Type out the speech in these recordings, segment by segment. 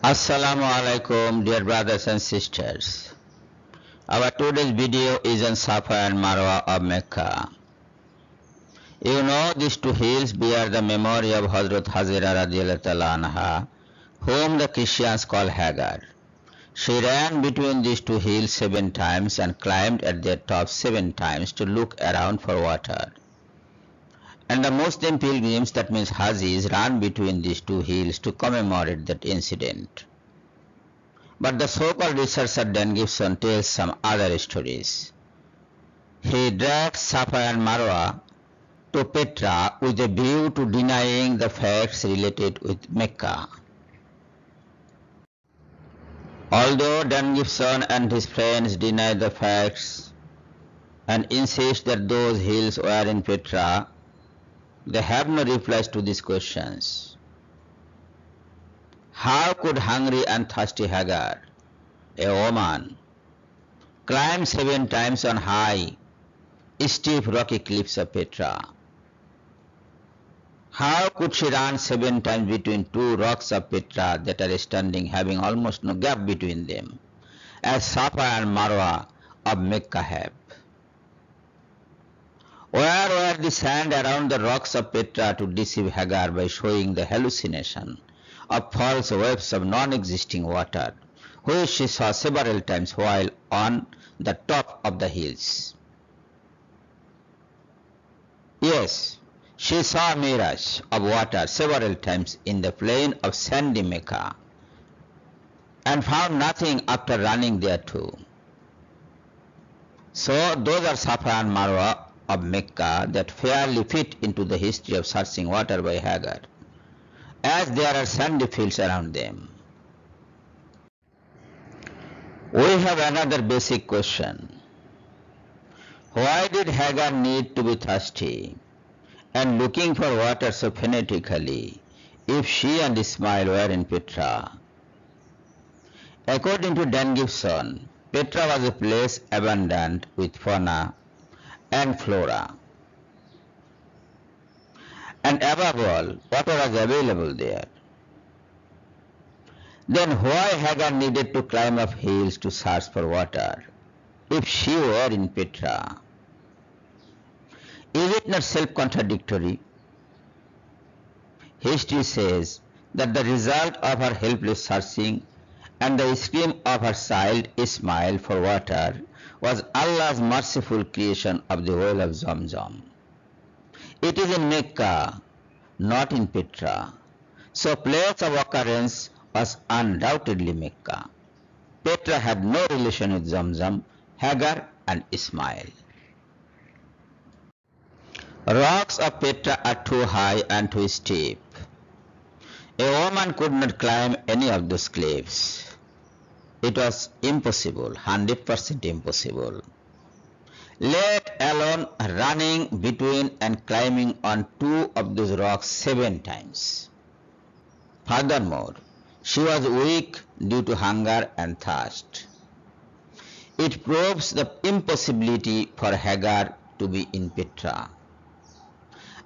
Assalamu alaikum, dear brothers and sisters. Our today's video is on Safa and Marwa of Mecca. You know these two hills bear the memory of Hazrat Hajera radiallahu ta'ala anha, whom the Christians call Hagar. She ran between these two hills 7 times and climbed at their top 7 times to look around for water. And the Muslim pilgrims, that means Hajees, ran between these two hills to commemorate that incident. But the so-called researcher Dan Gibson tells some other stories. He dragged Safa and Marwa to Petra with a view to denying the facts related with Mecca. Although Dan Gibson and his friends deny the facts and insist that those hills were in Petra, they have no replies to these questions. How could hungry and thirsty Hagar, a woman, climb 7 times on high, steep rocky cliffs of Petra? How could she run 7 times between 2 rocks of Petra that are standing, having almost no gap between them, as Safa and Marwa of Mecca have? Where were the sand around the rocks of Petra to deceive Hagar by showing the hallucination of false waves of non-existing water, which she saw several times while on the top of the hills? Yes, she saw a mirage of water several times in the plain of sandy Mecca and found nothing after running there too. So those are Safa and Marwa of Mecca that fairly fit into the history of searching water by Hagar, as there are sandy fields around them. We have another basic question. Why did Hagar need to be thirsty and looking for water so fanatically if she and Ismail were in Petra? According to Dan Gibson, Petra was a place abundant with fauna and flora, and above all, water was available there. Then why Hagar needed to climb up hills to search for water if she were in Petra? Is it not self-contradictory? History says that the result of her helpless searching and the scream of her child Ismail for water was Allah's merciful creation of the well of zamzam. It is in Mecca, not in Petra, so place of occurrence was undoubtedly Mecca. Petra had no relation with zamzam, Hagar and Ismail. Rocks of Petra are too high and too steep. A woman could not climb any of those cliffs. It was impossible, 100% impossible, let alone running between and climbing on 2 of those rocks 7 times. Furthermore, she was weak due to hunger and thirst. It proves the impossibility for Hagar to be in Petra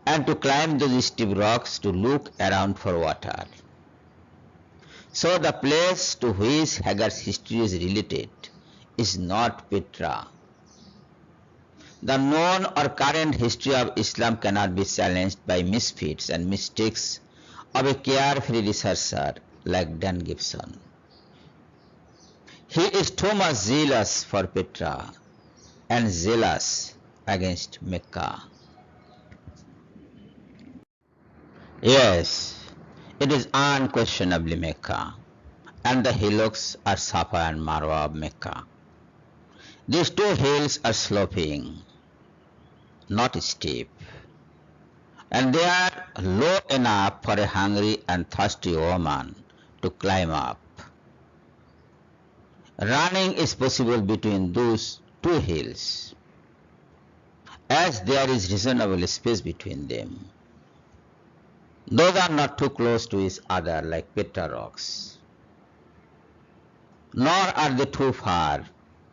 and to climb those steep rocks to look around for water. So the place to which Hagar's history is related is not Petra. The known or current history of Islam cannot be challenged by misfits and mistakes of a carefree researcher like Dan Gibson. He is too much zealous for Petra and zealous against Mecca. Yes, it is unquestionably Mecca, and the hillocks are Safa and Marwa of Mecca. These 2 hills are sloping, not steep, and they are low enough for a hungry and thirsty woman to climb up. Running is possible between those 2 hills, as there is reasonable space between them. Those are not too close to each other like Petra rocks, nor are they too far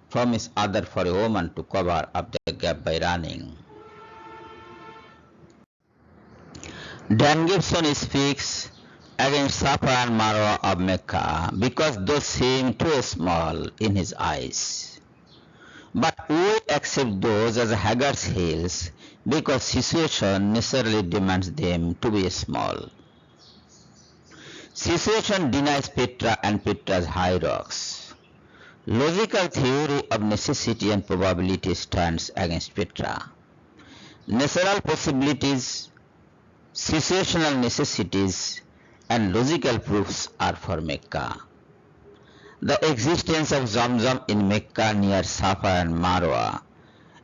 from each other for a woman to cover up the gap by running. Dan Gibson speaks against Safa and Marwa of Mecca because those seem too small in his eyes. But we accept those as Hagar's hills because situation necessarily demands them to be small. Situation denies Petra and Petra's high rocks. Logical theory of necessity and probability stands against Petra. Natural possibilities, situational necessities, and logical proofs are for Mecca. The existence of zamzam in Mecca near Safa and Marwa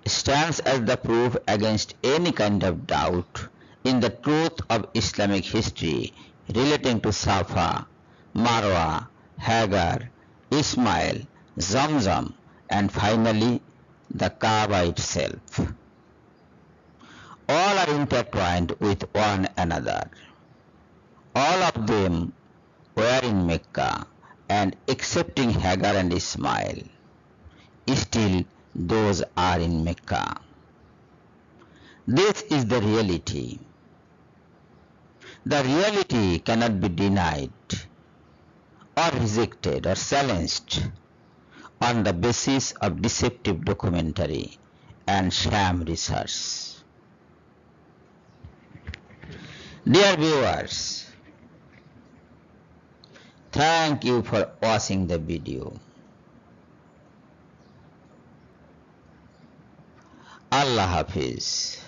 stands as the proof against any kind of doubt in the truth of Islamic history relating to Safa, Marwa, Hagar, Ismail, Zamzam, and finally the Kaaba itself. All are intertwined with one another. All of them were in Mecca, and excepting Hagar and Ismail, still those are in Mecca. This is the reality. The reality cannot be denied or rejected or challenged on the basis of deceptive documentary and sham research. Dear viewers, thank you for watching the video. Allah Hafiz.